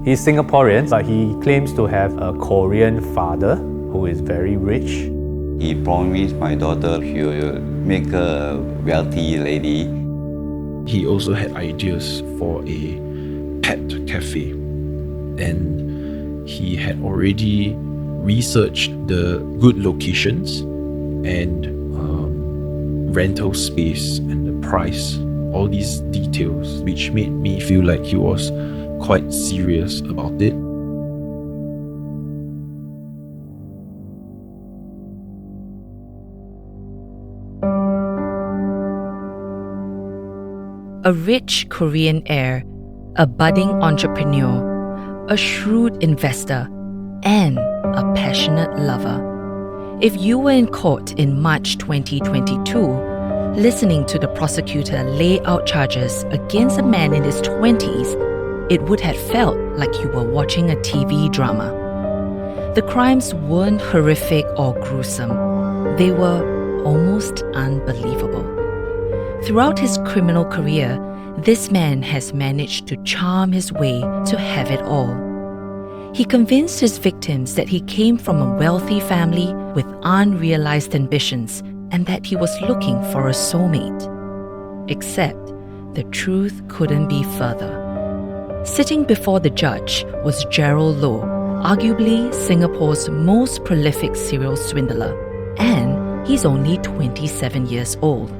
He's Singaporean, but he claims to have a Korean father who is very rich. He promised my daughter he will make her a wealthy lady. He also had ideas for a pet cafe, and he had already researched the good locations and rental space and the price, all these details, which made me feel like he was quite serious about it. A rich Korean heir, a budding entrepreneur, a shrewd investor, and a passionate lover. If you were in court in March 2022, listening to the prosecutor lay out charges against a man in his 20s, it would have felt like you were watching a TV drama. The crimes weren't horrific or gruesome. They were almost unbelievable. Throughout his criminal career, this man has managed to charm his way to have it all. He convinced his victims that he came from a wealthy family with unrealized ambitions and that he was looking for a soulmate. Except the truth couldn't be further. Sitting before the judge was Jerald Low, arguably Singapore's most prolific serial swindler, and he's only 27 years old.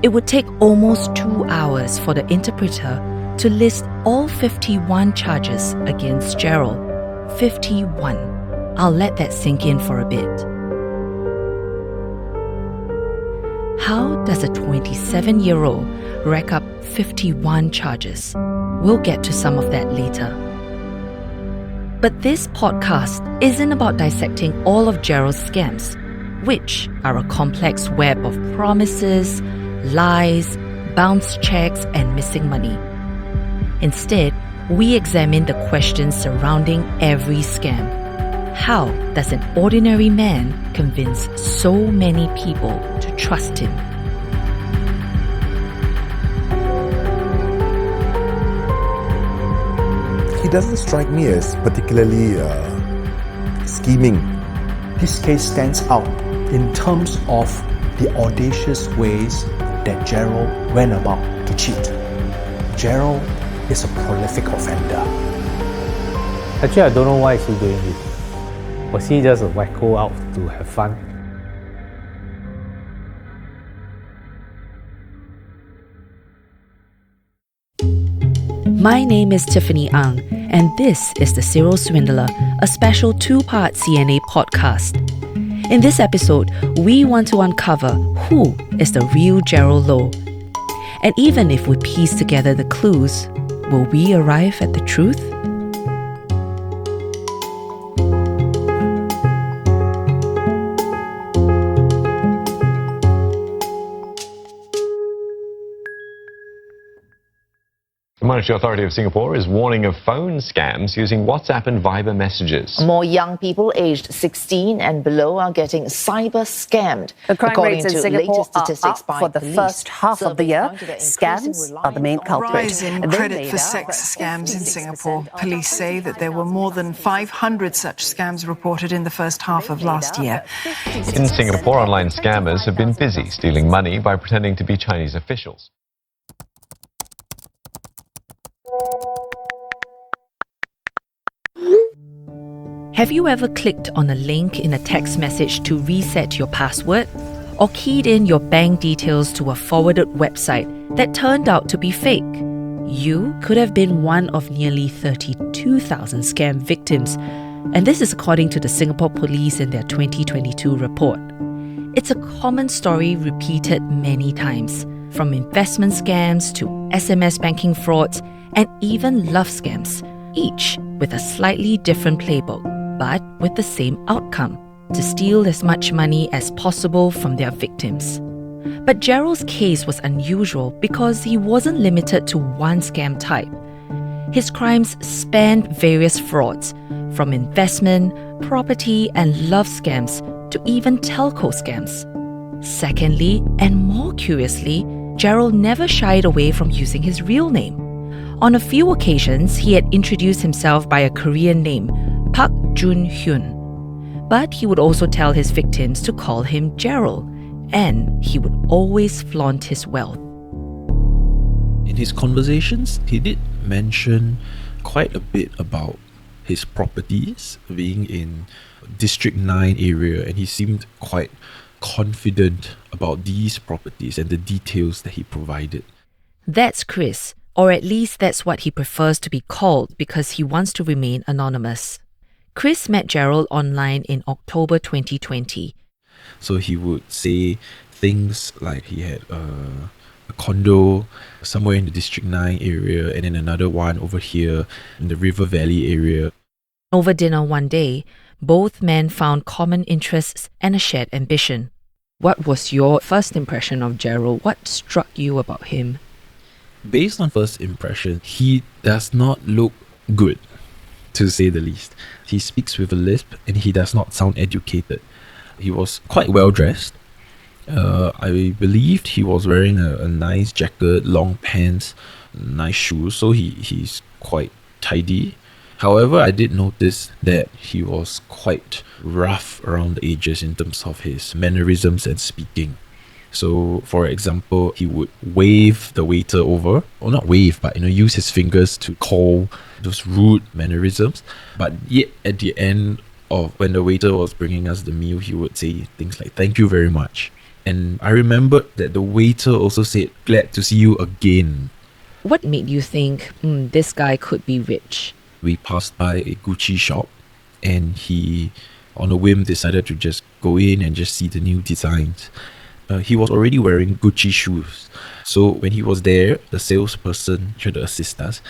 It would take almost 2 hours for the interpreter to list all 51 charges against Jerald. 51. I'll let that sink in for a bit. How does a 27-year-old rack up 51 charges? We'll get to some of that later. But this podcast isn't about dissecting all of Jerald's scams, which are a complex web of promises, lies, bounce checks, and missing money. Instead, we examine the questions surrounding every scam. How does an ordinary man convince so many people to trust him? He doesn't strike me as particularly scheming. This case stands out in terms of the audacious ways that Jerald went about to cheat. Jerald is a prolific offender. Actually, I don't know why he's doing this. Was he just a wacko out to have fun? My name is Tiffany Ang, and this is The Serial Swindler, a special 2-part CNA podcast. In this episode, we want to uncover who is the real Jerald Low. And even if we piece together the clues, will we arrive at the truth? The Monetary Authority of Singapore is warning of phone scams using WhatsApp and Viber messages. More young people aged 16 and below are getting cyber scammed. The crime According rates in to Singapore latest statistics are by up for the police. first half of the year. Surveys pointed at Scams increasing are the main reliance on culprit. Rise in And they credit made for up sex scams in 56% Singapore. of Police say that there were more than 500 such scams reported in the first half of last year. In Singapore, online scammers have been busy stealing money by pretending to be Chinese officials. Have you ever clicked on a link in a text message to reset your password? Or keyed in your bank details to a forwarded website that turned out to be fake? You could have been one of nearly 32,000 scam victims, and this is according to the Singapore Police in their 2022 report. It's a common story repeated many times, from investment scams to SMS banking frauds and even love scams, each with a slightly different playbook, but with the same outcome: to steal as much money as possible from their victims. But Jerald's case was unusual because he wasn't limited to one scam type. His crimes spanned various frauds, from investment, property, and love scams to even telco scams. Secondly, and more curiously, Jerald never shied away from using his real name. On a few occasions, he had introduced himself by a Korean name, Park Jun-hyun. But he would also tell his victims to call him Jerald, and he would always flaunt his wealth. In his conversations, he did mention quite a bit about his properties being in District 9 area, and he seemed quite confident about these properties and the details that he provided. That's Chris, or at least that's what he prefers to be called because he wants to remain anonymous. Chris met Jerald online in October 2020. So he would say things like he had a condo somewhere in the District 9 area and then another one over here in the River Valley area. Over dinner one day, both men found common interests and a shared ambition. What was your first impression of Jerald? What struck you about him? Based on first impression, he does not look good, to say the least. He speaks with a lisp and he does not sound educated. He was quite well dressed. I believed he was wearing a nice jacket, long pants, nice shoes, so he's quite tidy. However, I did notice that he was quite rough around the edges in terms of his mannerisms and speaking. So, for example, he would wave the waiter over, or not wave, but use his fingers to call, those rude mannerisms. But yet, at the end of when the waiter was bringing us the meal, he would say things like "Thank you very much." And I remembered that the waiter also said, "Glad to see you again." What made you think, this guy could be rich? We passed by a Gucci shop and he, on a whim, decided to just go in and just see the new designs. He was already wearing Gucci shoes. So when he was there, the salesperson tried to assist us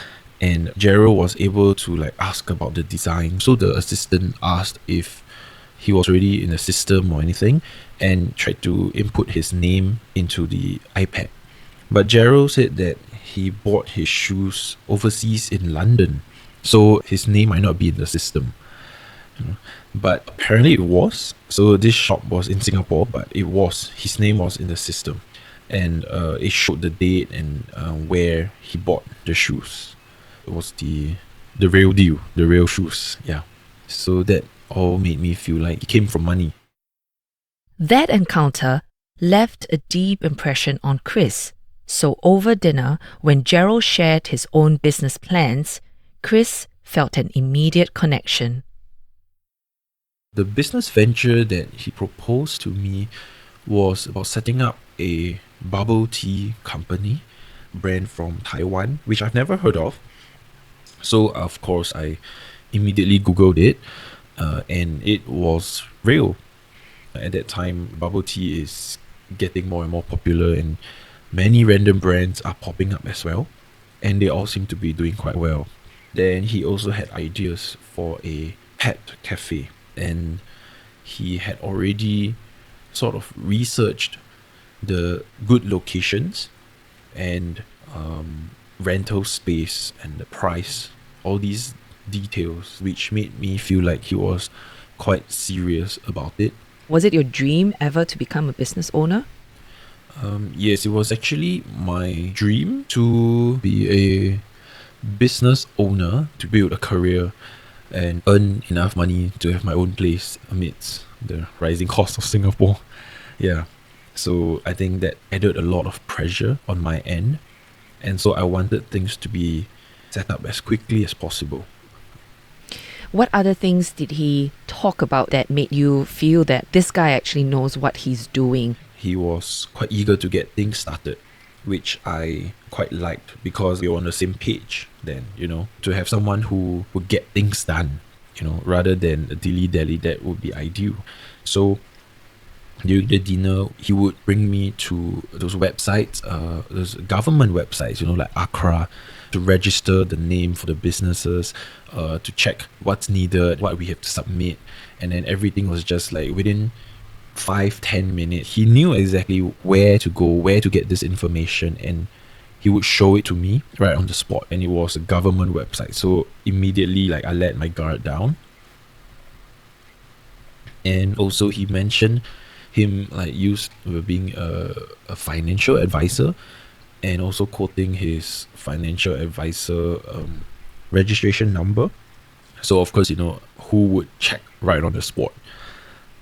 and Jerald was able to ask about the design. So the assistant asked if he was already in the system or anything and tried to input his name into the iPad. But Jerald said that he bought his shoes overseas in London, so his name might not be in the system. But apparently it was. So this shop was in Singapore, but his name was in the system. And it showed the date and where he bought the shoes. It was the real deal, the real shoes, yeah. So that all made me feel like it came from money. That encounter left a deep impression on Chris. So over dinner, when Jerald shared his own business plans, Chris felt an immediate connection. The business venture that he proposed to me was about setting up a bubble tea company, brand from Taiwan, which I've never heard of. So, of course, I immediately Googled it, and it was real. At that time, bubble tea is getting more and more popular, and many random brands are popping up as well, and they all seem to be doing quite well. Then he also had ideas for a pet cafe, and he had already sort of researched the good locations and rental space and the price, all these details, which made me feel like he was quite serious about it. Was it your dream ever to become a business owner? Yes, it was actually my dream to be a business owner, to build a career and earn enough money to have my own place amidst the rising cost of Singapore. Yeah, so I think that added a lot of pressure on my end, and so I wanted things to be set up as quickly as possible. What other things did he talk about that made you feel that this guy actually knows what he's doing? He was quite eager to get things started, which I quite liked because we were on the same page then, to have someone who would get things done, rather than a dilly-dally, that would be ideal. So during the dinner, he would bring me to those websites, those government websites, like ACRA, to register the name for the businesses, to check what's needed, what we have to submit, and then everything was just within 5-10 minutes. He knew exactly where to go, where to get this information, and he would show it to me right on the spot. And it was a government website, so immediately I let my guard down. And also he mentioned him used being a financial advisor, and also quoting his financial advisor registration number. So of course, who would check right on the spot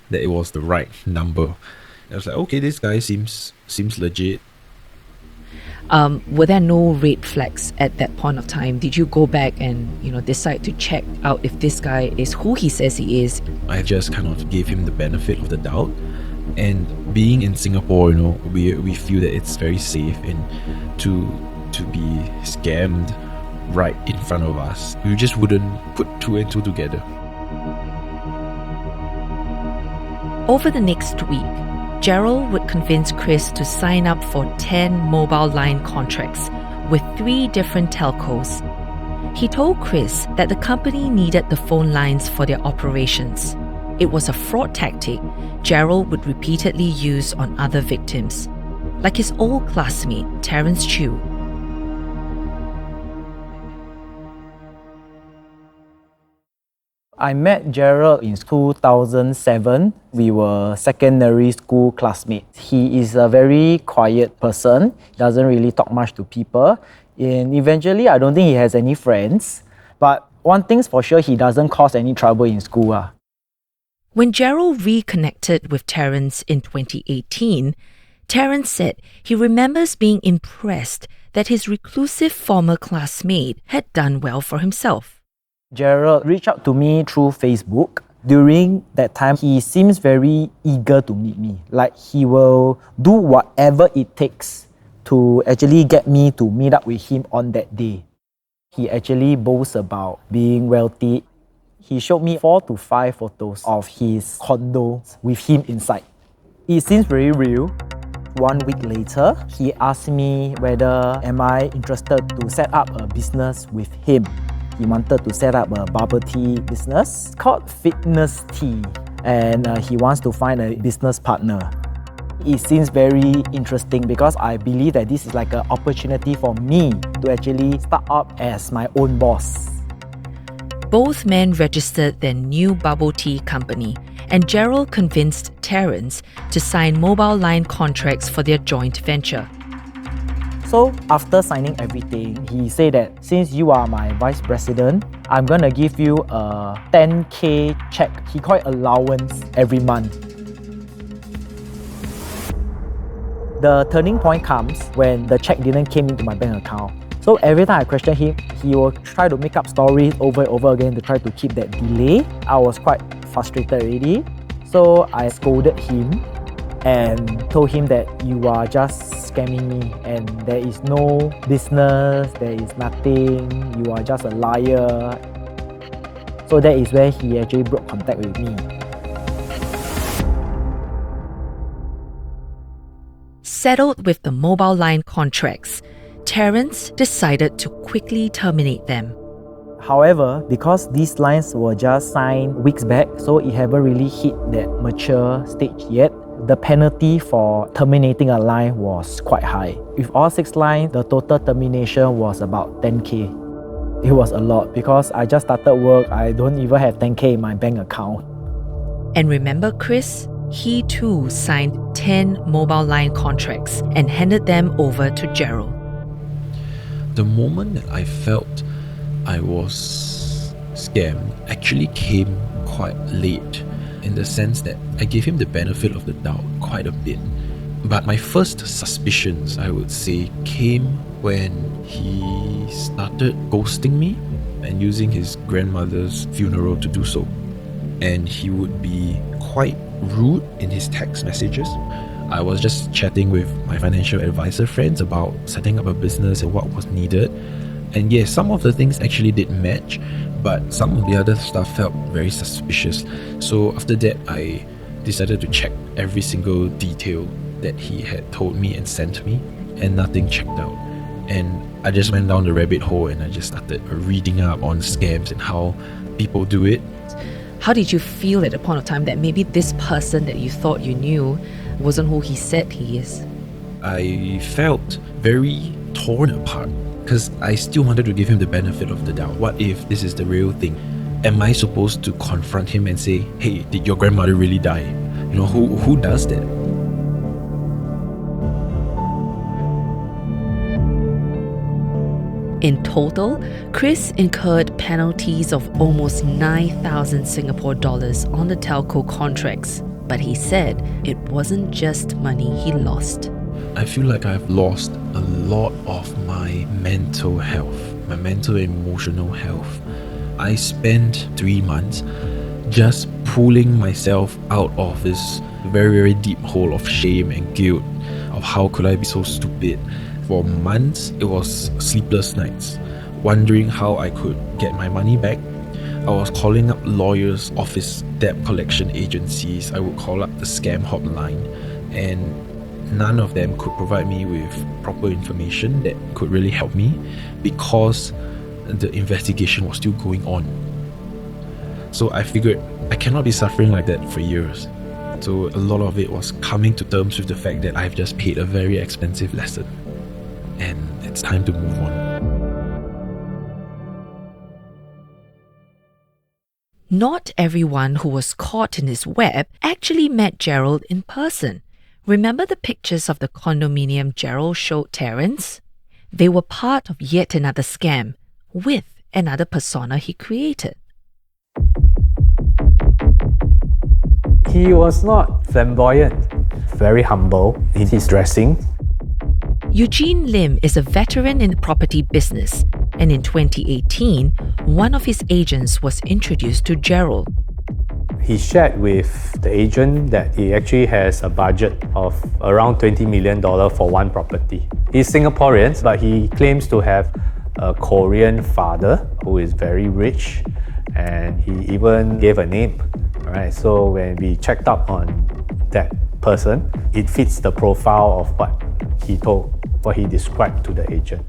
that it was the right number? I was like, okay, this guy seems legit. Were there no red flags at that point of time? Did you go back and decide to check out if this guy is who he says he is? I just kind of gave him the benefit of the doubt. And being in Singapore, we feel that it's very safe, and to be scammed right in front of us, we just wouldn't put two and two together. Over the next week, Jerald would convince Chris to sign up for 10 mobile line contracts with 3 different telcos. He told Chris that the company needed the phone lines for their operations. It was a fraud tactic Jerald would repeatedly use on other victims, like his old classmate, Terence Chew. I met Jerald in 2007. We were secondary school classmates. He is a very quiet person, doesn't really talk much to people. And eventually, I don't think he has any friends. But one thing's for sure, he doesn't cause any trouble in school. When Jerald reconnected with Terence in 2018, Terence said he remembers being impressed that his reclusive former classmate had done well for himself. Jerald reached out to me through Facebook. During that time, he seems very eager to meet me. Like he will do whatever it takes to actually get me to meet up with him on that day. He actually boasts about being wealthy. He showed me 4 to 5 photos of his condo with him inside. It seems very real. 1 week later, he asked me whether am I interested to set up a business with him. He wanted to set up a bubble tea business called Fitness Tea, and he wants to find a business partner. It seems very interesting because I believe that this is like an opportunity for me to actually start up as my own boss. Both men registered their new bubble tea company, and Jerald convinced Terence to sign mobile line contracts for their joint venture. So after signing everything, he said that since you are my vice president, I'm gonna give you a 10K check. He called it allowance every month. The turning point comes when the check didn't came into my bank account. So every time I question him, he will try to make up stories over and over again to try to keep that delay. I was quite frustrated already. So I scolded him and told him that you are just scamming me and there is no business, there is nothing, you are just a liar. So that is where he actually broke contact with me. Settled with the mobile line contracts, Terence decided to quickly terminate them. However, because these lines were just signed weeks back, so it haven't really hit that mature stage yet, the penalty for terminating a line was quite high. With all 6 lines, the total termination was about 10K. It was a lot because I just started work, I don't even have 10K in my bank account. And remember Chris? He too signed 10 mobile line contracts and handed them over to Jerald. The moment that I felt I was scammed actually came quite late, in the sense that I gave him the benefit of the doubt quite a bit. But my first suspicions, I would say, came when he started ghosting me and using his grandmother's funeral to do so. And he would be quite rude in his text messages. I was just chatting with my financial advisor friends about setting up a business and what was needed. And yes, some of the things actually did match, but some of the other stuff felt very suspicious. So after that, I decided to check every single detail that he had told me and sent me, and nothing checked out. And I just went down the rabbit hole and I just started reading up on scams and how people do it. How did you feel at the point of time that maybe this person that you thought you knew wasn't who he said he is? I felt very torn apart because I still wanted to give him the benefit of the doubt. What if this is the real thing? Am I supposed to confront him and say, hey, did your grandmother really die? You know, who does that? In total, Chris incurred penalties of almost 9,000 Singapore dollars on the telco contracts, but he said it wasn't just money he lost. I feel like I've lost a lot of my mental health, my mental and emotional health. I spent 3 months just pulling myself out of this very, very deep hole of shame and guilt of how could I be so stupid. For months, it was sleepless nights, wondering how I could get my money back. I was calling up lawyers' office, debt collection agencies. I would call up the scam hotline, and none of them could provide me with proper information that could really help me because the investigation was still going on. So I figured I cannot be suffering like that for years. So a lot of it was coming to terms with the fact that I've just paid a very expensive lesson. And it's time to move on. Not everyone who was caught in his web actually met Jerald in person. Remember the pictures of the condominium Jerald showed Terence? They were part of yet another scam with another persona he created. He was not flamboyant, very humble in his dressing. Eugene Lim is a veteran in the property business, and in 2018, one of his agents was introduced to Jerald. He shared with the agent that he actually has a budget of around $20 million for one property. He's Singaporean, but he claims to have a Korean father who is very rich, and he even gave a name. Right? So when we checked up on that person, it fits the profile of what he described to the agent.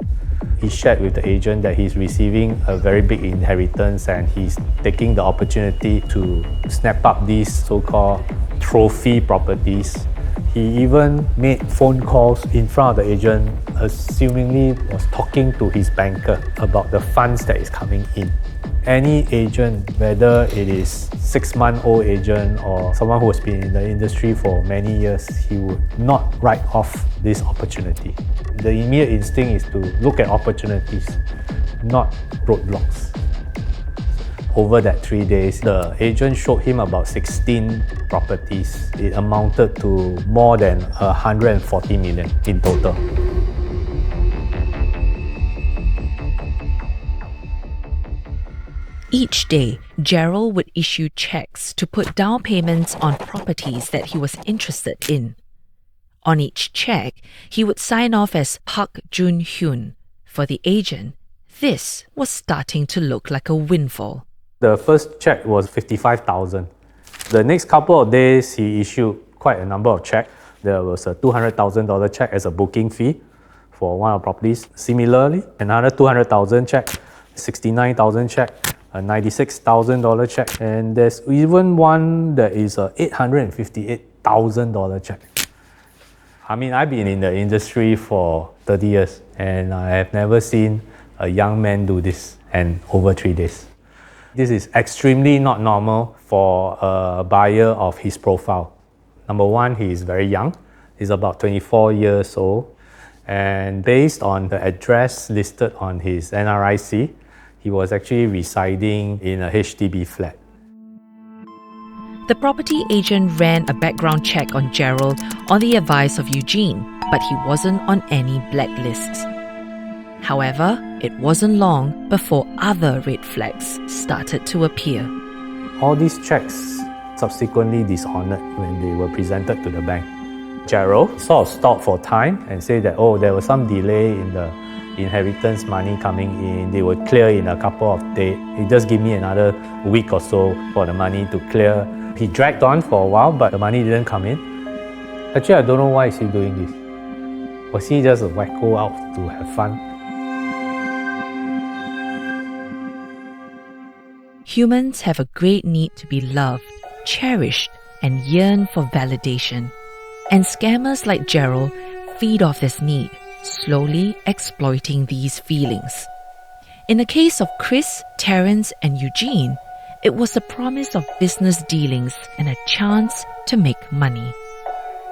He shared with the agent that he's receiving a very big inheritance and he's taking the opportunity to snap up these so-called trophy properties. He even made phone calls in front of the agent, assumingly was talking to his banker about the funds that is coming in. Any agent, whether it is 6-month-old agent or someone who has been in the industry for many years, he would not write off this opportunity. The immediate instinct is to look at opportunities, not roadblocks. Over that 3 days, the agent showed him about 16 properties. It amounted to more than 140 million in total. Each day, Jerald would issue checks to put down payments on properties that he was interested in. On each check, he would sign off as Park Jun Hyun. For the agent, this was starting to look like a windfall. The first check was 55,000. The next couple of days, he issued quite a number of checks. There was a $200,000 check as a booking fee for one of the properties. Similarly, another 200,000 check, 69,000 check, a $96,000 check, and there's even one that is a $858,000 check. I mean, I've been in the industry for 30 years and I have never seen a young man do this, and over 3 days. This is extremely not normal for a buyer of his profile. Number one, he is very young. He's about 24 years old, and based on the address listed on his NRIC, he was actually residing in a HDB flat. The property agent ran a background check on Jerald on the advice of Eugene, but he wasn't on any blacklists. However, it wasn't long before other red flags started to appear. All these checks subsequently dishonored when they were presented to the bank. Jerald sort of stopped for time and said that, there was some delay in the inheritance money coming in. They would clear in a couple of days. He just gave me another week or so for the money to clear. He dragged on for a while, but the money didn't come in. Actually, I don't know why he's still doing this. Was he just a wacko out to have fun? Humans have a great need to be loved, cherished, and yearn for validation. And scammers like Jerald feed off this need, slowly exploiting these feelings. In the case of Chris, Terence, and Eugene, it was the promise of business dealings and a chance to make money.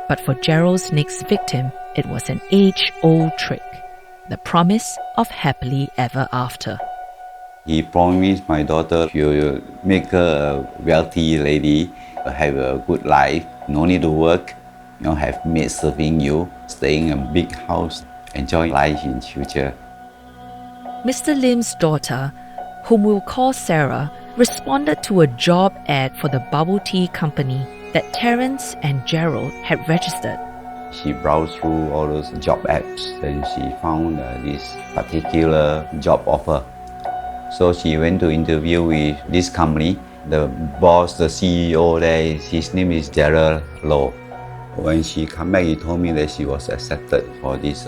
But for Jerald's next victim, it was an age-old trick. the promise of happily ever after. He promised my daughter he will make her a wealthy lady, have a good life, no need to work, have maids serving you, staying in a big house, enjoy life in future. Mr. Lim's daughter, whom we'll call Sarah, responded to a job ad for the bubble tea company that Terence and Jerald had registered. She browsed through all those job apps and she found this particular job offer. So she went to interview with this company. The boss, the CEO there, his name is Jerald Low. When she came back, he told me that she was accepted for this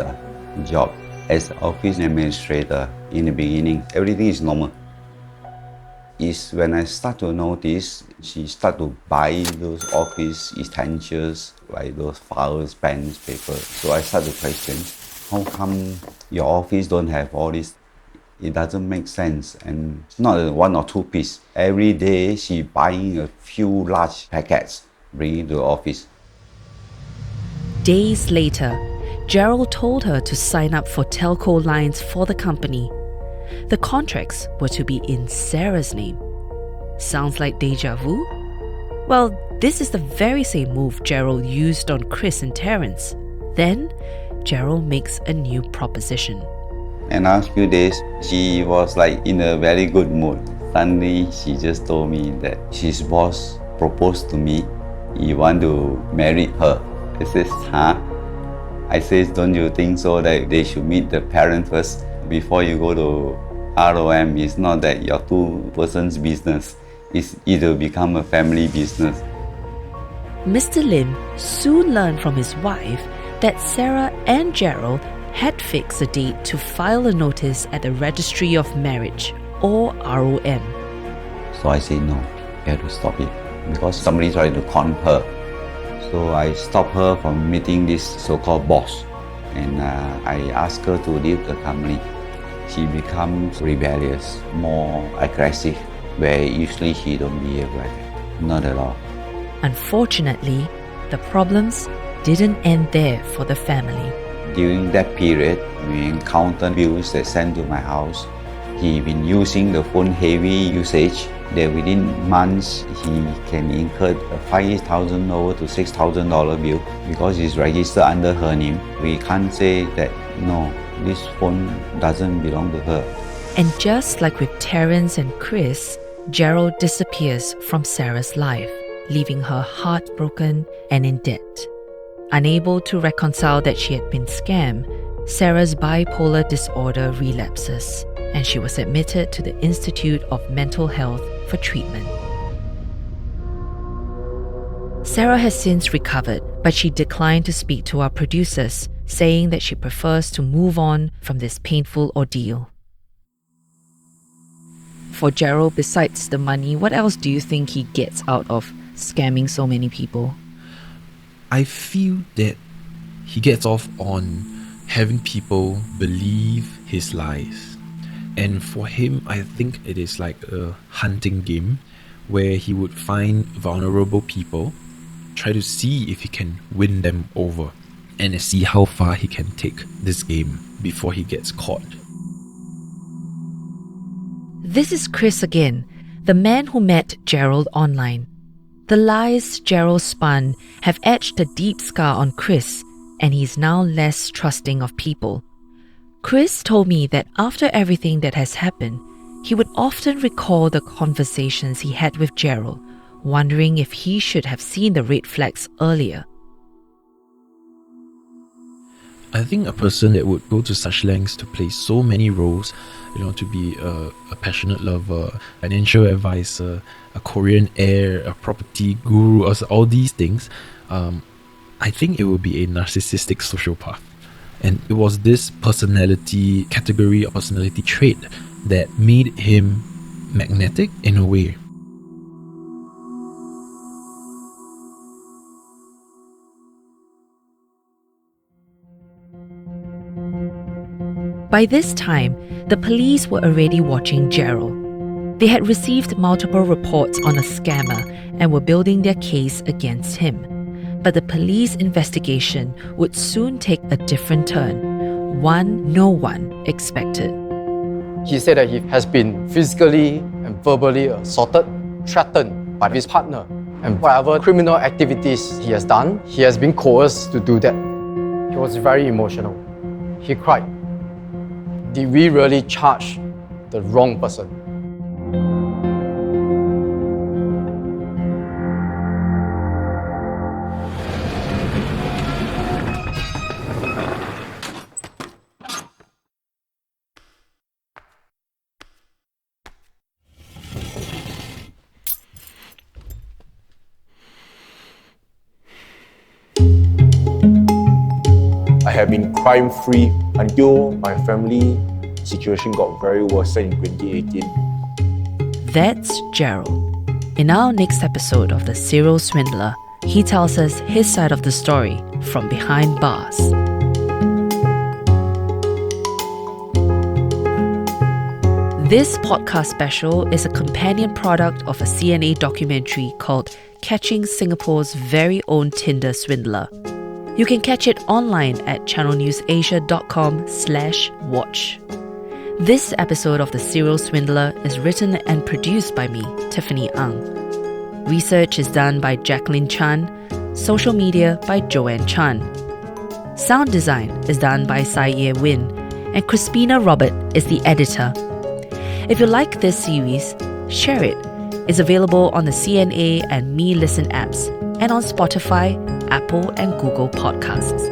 job as office administrator. In the beginning, everything is normal. It's when I start to notice, she start to buy those office essentials like those files, pens, paper. So I start to question, how come your office don't have all this? It doesn't make sense, and it's not one or two piece. Every day she buying a few large packets, bringing to the office. Days later, Jerald told her to sign up for telco lines for the company. The contracts were to be in Sarah's name. Sounds like deja vu? Well, this is the very same move Jerald used on Chris and Terence. Then, Jerald makes a new proposition. And last few days, she was like in a very good mood. Suddenly, she just told me that his boss proposed to me. He want to marry her. I says, huh? I says, don't you think so that they should meet the parent first before you go to ROM? It's not that your two persons' business. It's either become a family business. Mr. Lim soon learned from his wife that Sarah and Jerald had fixed a date to file a notice at the Registry of Marriage, or ROM. So I said, no, you have to stop it because somebody tried to con her. So I stopped her from meeting this so-called boss, and I asked her to leave the company. She becomes rebellious, more aggressive, where usually she don't behave like that. Not at all. Unfortunately, the problems didn't end there for the family. During that period, we encountered bills that sent to my house. He been using the phone heavy usage. That within months, he can incur a $5,000 to $6,000 bill because it's registered under her name. We can't say that, no, this phone doesn't belong to her. And just like with Terence and Chris, Jerald disappears from Sarah's life, leaving her heartbroken and in debt. Unable to reconcile that she had been scammed, Sarah's bipolar disorder relapses, and she was admitted to the Institute of Mental Health for treatment. Sarah has since recovered, but she declined to speak to our producers, saying that she prefers to move on from this painful ordeal. For Jerald, besides the money, what else do you think he gets out of scamming so many people? I feel that he gets off on having people believe his lies. And for him, I think it is like a hunting game where he would find vulnerable people, try to see if he can win them over, and see how far he can take this game before he gets caught. This is Chris again, the man who met Jerald online. The lies Jerald spun have etched a deep scar on Chris, and he's now less trusting of people. Chris told me that after everything that has happened, he would often recall the conversations he had with Jerald, wondering if he should have seen the red flags earlier. I think a person that would go to such lengths to play so many roles, to be a passionate lover, financial advisor, a Korean heir, a property guru, all these things, I think it would be a narcissistic sociopath. And it was this personality category or personality trait that made him magnetic in a way. By this time, the police were already watching Jerald. They had received multiple reports on a scammer and were building their case against him. But the police investigation would soon take a different turn one no one expected. He said that he has been physically and verbally assaulted, threatened by his partner, and whatever criminal activities he has done, he has been coerced to do that. He was very emotional. He cried. Did we really charge the wrong person? I have been crime-free until my family situation got very worse in 2018. That's Jerald. In our next episode of The Serial Swindler, he tells us his side of the story from behind bars. This podcast special is a companion product of a CNA documentary called Catching Singapore's Very Own Tinder Swindler. You can catch it online at channelnewsasia.com/watch. This episode of The Serial Swindler is written and produced by me, Tiffany Ang. Research is done by Jacqueline Chan, social media by Joanne Chan. Sound design is done by Sai-Ye Win, and Crispina Robert is the editor. If you like this series, share it. It's available on the CNA and Me Listen apps and on Spotify, Apple and Google Podcasts.